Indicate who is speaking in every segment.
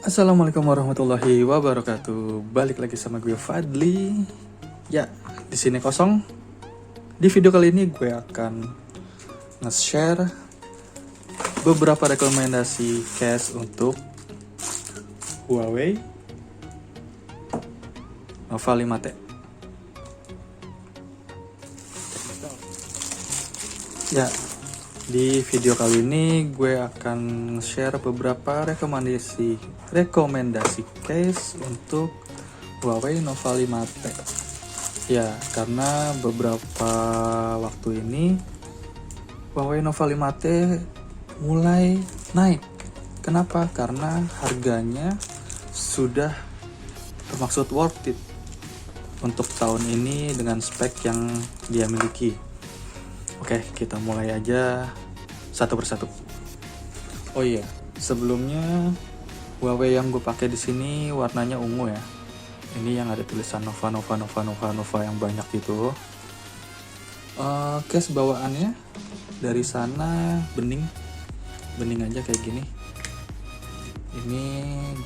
Speaker 1: Assalamualaikum warahmatullahi wabarakatuh. Balik lagi sama gue Fadli. Ya, di sini kosong. Di video kali ini gue akan nge-share beberapa rekomendasi case untuk Huawei Nova 5T. Ya, di video kali ini gue akan share beberapa rekomendasi case untuk Huawei Nova 5T. Ya, karena beberapa waktu ini Huawei Nova 5T mulai naik. Kenapa? Karena harganya sudah termaksud worth it untuk tahun ini dengan spek yang dia miliki. Oke, kita mulai aja satu persatu. Oh iya, sebelumnya Huawei yang gue pakai di sini warnanya ungu ya. Ini yang ada tulisan Nova yang banyak gitu. Case bawaannya dari sana bening aja kayak gini. Ini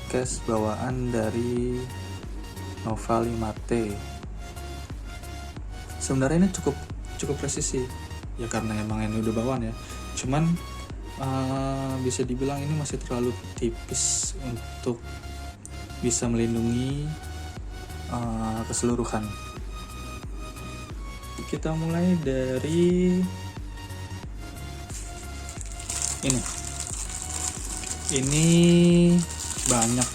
Speaker 1: case bawaan dari Nova 5T. Sebenarnya ini cukup presisi ya, karena emang ini udah bawaan ya. Cuman bisa dibilang ini masih terlalu tipis untuk bisa melindungi keseluruhan. Kita mulai dari ini banyak.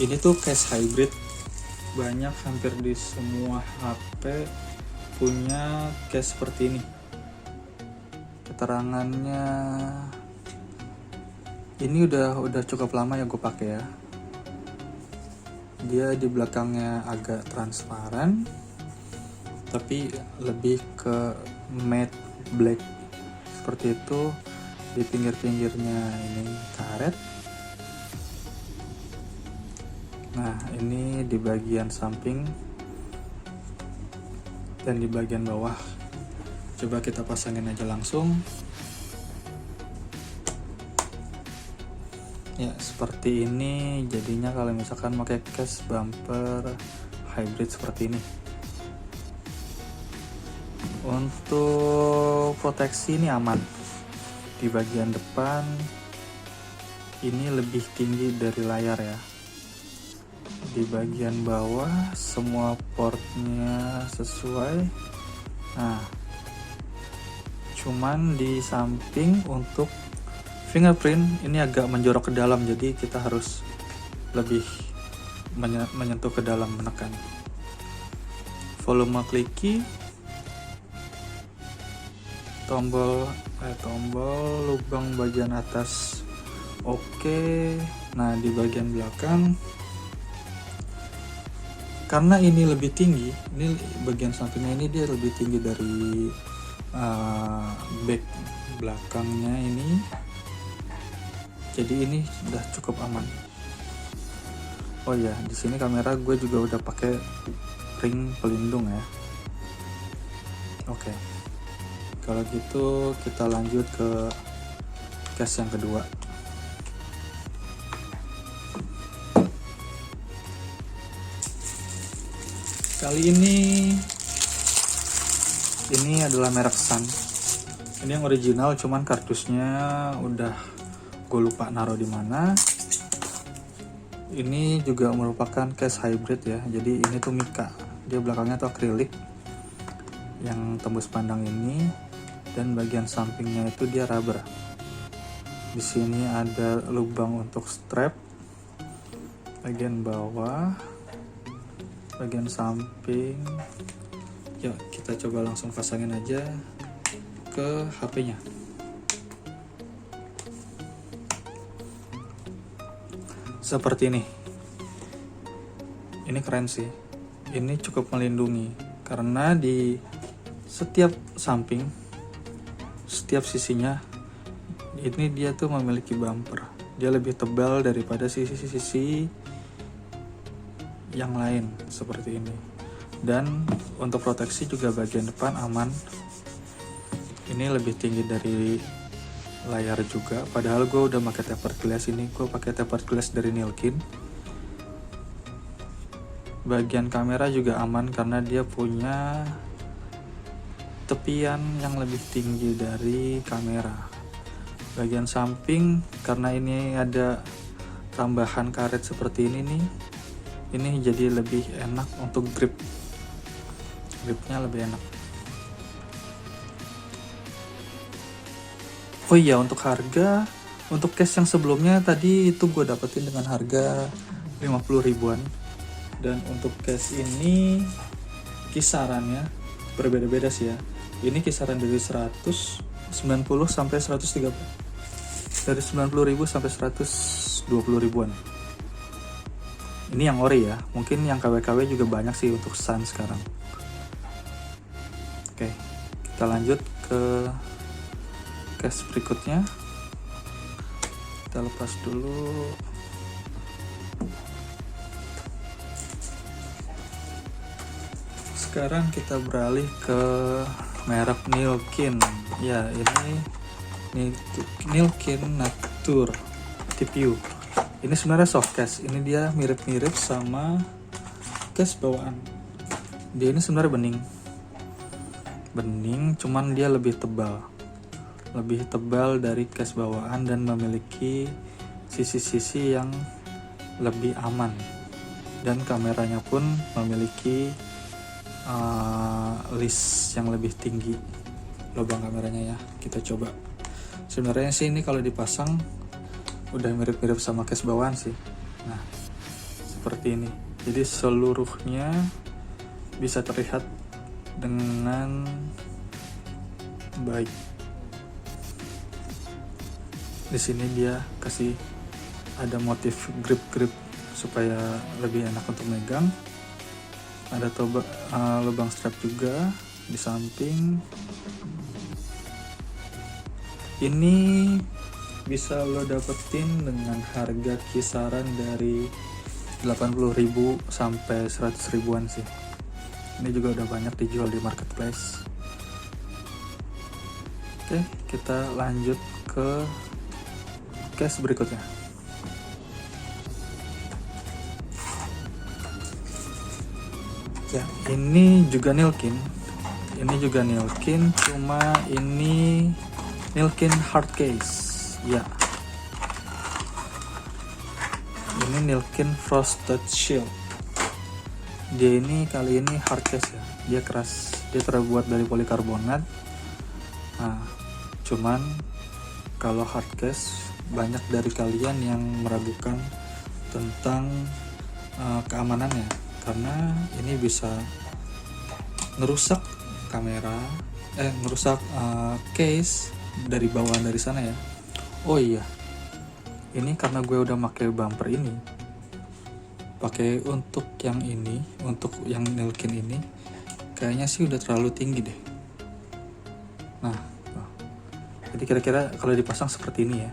Speaker 1: Ini tuh case hybrid, banyak, hampir di semua HP punya case seperti ini. Keterangannya ini udah cukup lama ya gue pakai ya. Dia di belakangnya agak transparan, tapi lebih ke matte black seperti itu. Di pinggir-pinggirnya ini karet. Nah, ini di bagian samping dan di bagian bawah. Coba kita pasangin aja langsung. Ya, seperti ini jadinya kalau misalkan pakai case bumper hybrid seperti ini. Untuk proteksi ini aman. Di bagian depan ini lebih tinggi dari layar ya. Di bagian bawah semua portnya sesuai. Nah, cuman di samping untuk fingerprint ini agak menjorok ke dalam, jadi kita harus lebih menyentuh ke dalam, menekan. Volume kliki, tombol lubang bagian atas oke. Nah, di bagian belakang karena ini lebih tinggi, ini bagian sampingnya ini dia lebih tinggi dari back belakangnya ini, jadi ini sudah cukup aman. Oh ya, di sini kamera gue juga udah pakai ring pelindung ya. Oke, kalau gitu kita lanjut ke case yang kedua. Kali ini adalah merek Sun. Ini yang original, cuman kardusnya udah gue lupa naruh di mana. Ini juga merupakan case hybrid ya. Jadi ini tuh Mika. Dia belakangnya tuh akrilik yang tembus pandang ini, dan bagian sampingnya itu dia rubber. Di sini ada lubang untuk strap. Bagian bawah, bagian samping. Yuk kita coba langsung pasangin aja ke HP-nya. Seperti ini. Ini keren sih. Ini cukup melindungi karena di setiap samping, setiap sisinya ini dia tuh memiliki bumper. Dia lebih tebal daripada sisi-sisi yang lain seperti ini. Dan untuk proteksi juga bagian depan aman. Ini lebih tinggi dari layar juga, padahal gue udah pakai tapered glass. Ini gue pakai tapered glass dari Nilkin. Bagian kamera juga aman karena dia punya tepian yang lebih tinggi dari kamera. Bagian samping, karena ini ada tambahan karet seperti ini nih, ini jadi lebih enak untuk gripnya lebih enak. Oh iya, untuk harga, untuk case yang sebelumnya tadi itu gue dapetin dengan harga 50 ribuan, dan untuk case ini kisarannya berbeda-beda sih ya. Ini kisaran dari 190 sampai 130, dari 90 ribu sampai 120 ribuan. Ini yang ori ya, mungkin yang KW-KW juga banyak sih untuk Sun sekarang. Oke, kita lanjut ke case berikutnya. Kita lepas dulu. Sekarang kita beralih ke merek Nilkin. Ya, ini Nilkin Nature TPU. Ini sebenarnya soft case. Ini dia mirip-mirip sama case bawaan. Dia ini sebenarnya bening, cuman dia lebih tebal dari case bawaan dan memiliki sisi-sisi yang lebih aman, dan kameranya pun memiliki list yang lebih tinggi lubang kameranya ya. Kita coba. Sebenarnya sih ini kalau dipasang udah mirip-mirip sama case bawaan sih. Nah, seperti ini. Jadi seluruhnya bisa terlihat dengan baik. Di sini dia kasih ada motif grip supaya lebih enak untuk megang. Ada lubang strap juga di samping. Ini bisa lo dapetin dengan harga kisaran dari 80.000 sampai 100 ribuan sih. Ini juga udah banyak dijual di marketplace. Oke, kita lanjut ke case berikutnya. Ya, ini juga Nilkin. Cuma ini Nilkin hard case. Ya. Ini Nilkin Frosted Shield. Dia ini kali ini hard case ya. Dia keras. Dia terbuat dari polikarbonat. Nah, cuman kalau hard case, banyak dari kalian yang meragukan tentang keamanannya, karena ini bisa ngerusak kamera, ngerusak case dari bawaan dari sana ya. Oh iya, ini karena gue udah pakai bumper ini, pakai untuk yang ini, untuk yang Nilkin ini, kayaknya sih udah terlalu tinggi deh. Nah, jadi kira-kira kalau dipasang seperti ini ya.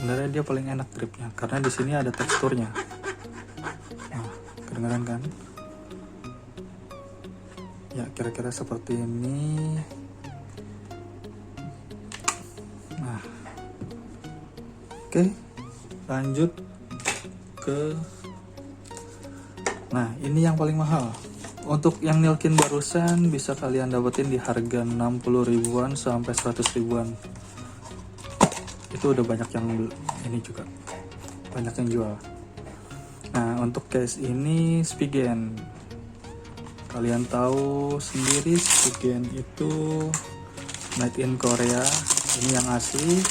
Speaker 1: Sebenarnya dia paling enak gripnya karena di sini ada teksturnya. Nah, kedengeran kan? Ya, kira-kira seperti ini. Nah, oke, lanjut ke. Nah, ini yang paling mahal. Untuk yang Nilkin barusan bisa kalian dapetin di harga 60 ribuan sampai 100 ribuan. Itu udah banyak yang ini juga. Banyak yang jual. Nah, untuk case ini Spigen. Kalian tahu sendiri Spigen itu made in Korea. Ini yang asli.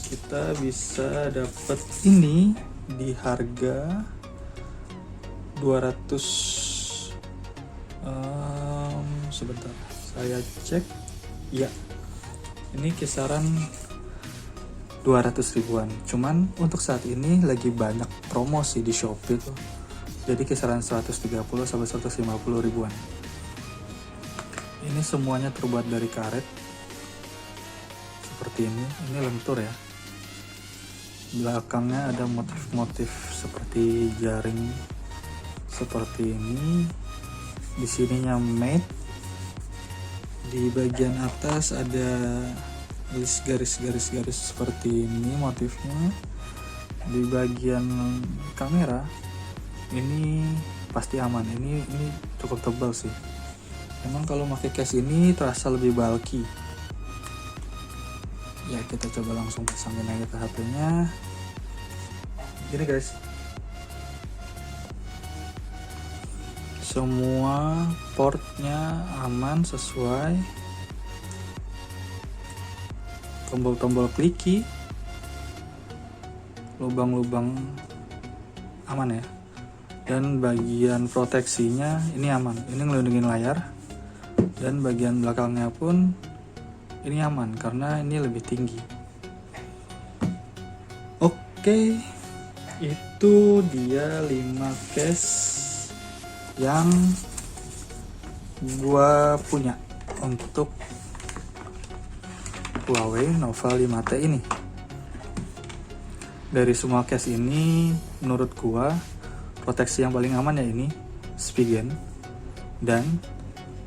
Speaker 1: Kita bisa dapet ini di harga 200, sebentar saya cek ya, ini kisaran 200 ribuan. Cuman untuk saat ini lagi banyak promosi di Shopee tuh, jadi kisaran 130 sampai 150 ribuan. Ini semuanya terbuat dari karet seperti ini lentur ya. Belakangnya ada motif-motif seperti jaring seperti ini. Di sininya matte. Di bagian atas ada garis-garis seperti ini motifnya. Di bagian kamera ini pasti aman. Ini cukup tebal sih. Emang kalau pakai case ini terasa lebih bulky. Ya, kita coba langsung pasangin aja ke HP-nya. Gini guys. Semua portnya aman, sesuai. Tombol-tombol kliki, lubang-lubang aman ya. Dan bagian proteksinya ini aman. Ini ngelindungin layar. Dan bagian belakangnya pun ini aman karena ini lebih tinggi. Oke, itu dia 5 case yang gua punya untuk Huawei Nova 5T ini. Dari semua case ini, menurut gua proteksi yang paling aman ya ini Spigen. Dan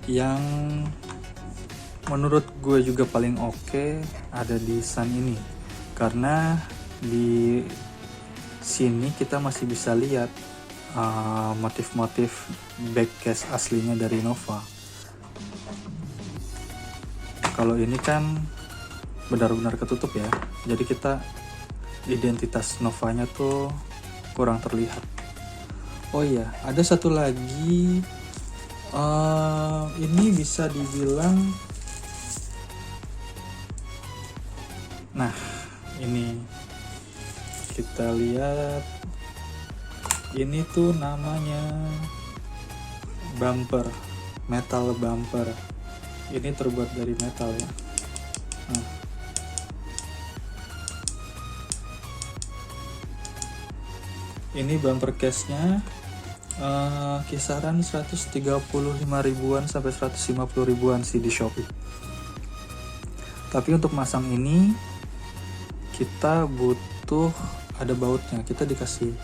Speaker 1: yang menurut gue juga paling oke ada di Sun ini, karena di sini kita masih bisa lihat motif-motif back case aslinya dari Nova. Kalau ini kan benar-benar ketutup ya, jadi kita identitas Novanya tuh kurang terlihat. Oh iya, ada satu lagi, ini bisa dibilang, nah ini kita lihat, ini tuh namanya bumper, metal bumper. Ini terbuat dari metal ya. Nah, ini bumper case-nya kisaran 135 ribuan sampai 150 ribuan sih di Shopee. Tapi untuk masang ini kita butuh ada bautnya. Kita dikasih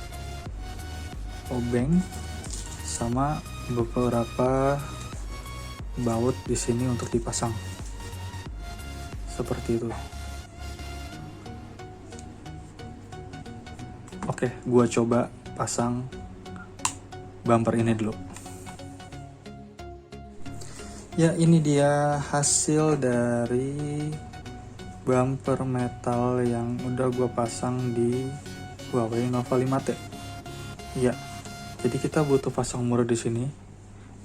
Speaker 1: obeng sama beberapa baut di sini untuk dipasang. Seperti itu. Oke, gua coba pasang bumper ini dulu. Ya, ini dia hasil dari bumper metal yang udah gua pasang di Huawei Nova 5T. Ya, jadi kita butuh pasang mur di sini.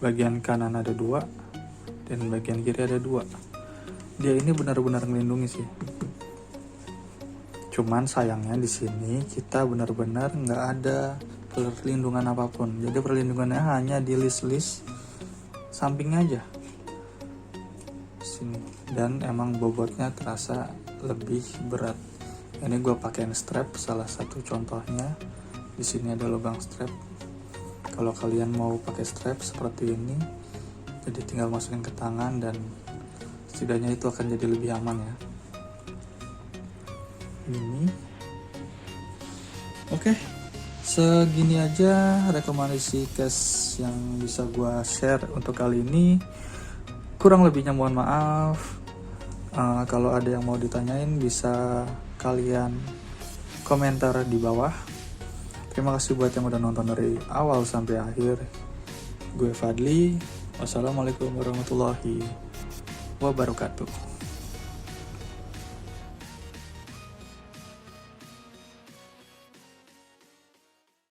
Speaker 1: Bagian kanan ada 2 dan bagian kiri ada 2. Dia ini benar-benar melindungi sih. Cuman sayangnya di sini kita benar-benar nggak ada perlindungan apapun. Jadi perlindungannya hanya di list-list samping aja. Sini. Dan emang bobotnya terasa lebih berat. Ini gue pakein strap, salah satu contohnya. Di sini ada lubang strap. Kalau kalian mau pakai strap seperti ini, jadi tinggal masukin ke tangan dan setidaknya itu akan jadi lebih aman ya. Ini. Oke, segini aja rekomendasi case yang bisa gua share untuk kali ini. Kurang lebihnya mohon maaf. Kalau ada yang mau ditanyain bisa kalian komentar di bawah. Terima kasih buat yang udah nonton dari awal sampai akhir. Gue Fadli. Wassalamualaikum warahmatullahi wabarakatuh.